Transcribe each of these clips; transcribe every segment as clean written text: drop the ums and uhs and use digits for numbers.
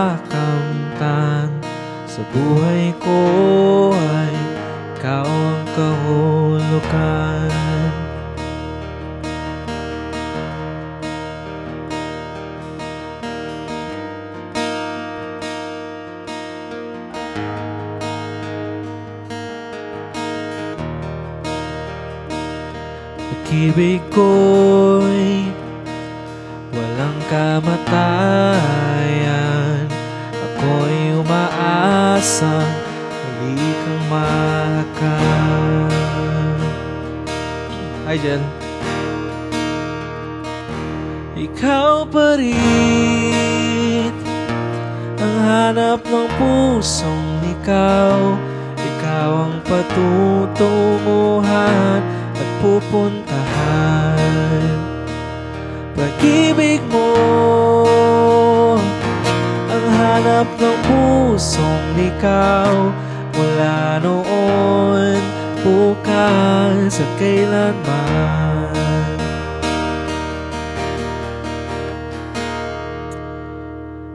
Kamtan sa buhay ko ay ikaw ang kahulugan. Pag-ibig ko'y walang kamatayan. Ako'y umaasang muli kang mahakan. Hi, Jen. Ikaw pa rin ang hanap ng pusong ikaw. Ikaw ang patutunguhan at pupuntahan. Pag-ibig mo ang hanap ng pusong ikaw, mula noon, bukas at kailanman.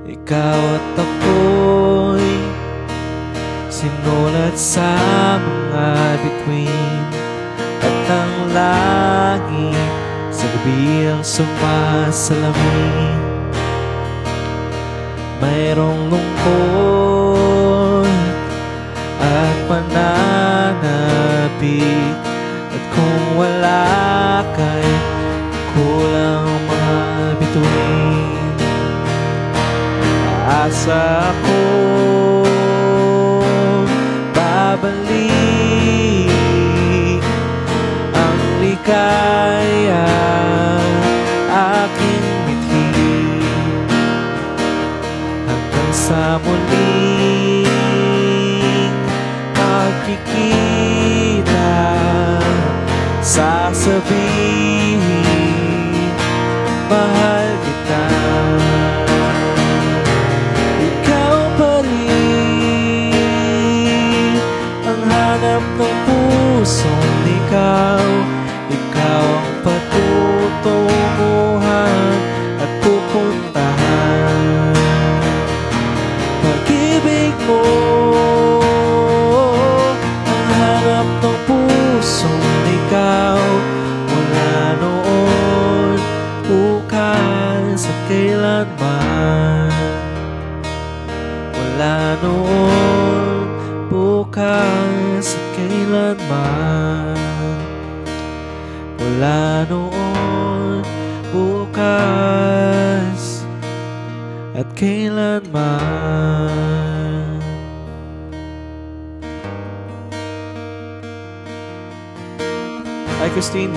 Ikaw at ako'y sinulat sa mga bituin, at ang langit sa gabi ang sumasalamin. Mayroong lungkot at pananabik, at kung wala ka'y kulang ang mga bituin. Aasa ko babalik ang ligaya aking mithi, hanggang sa muling magkikita. Sasabihin mahal kita. Ikaw pa rin ang hanap ng pusong ikaw. Ikaw ang patutunguhan at pupuntahan. Pag-ibig mo ang hanap ng pusong ikaw, mula noon, bukas at kailanman. Mula noon, bukas at kailanman. Mula noon, bukas at kailanman. Hi, Christine.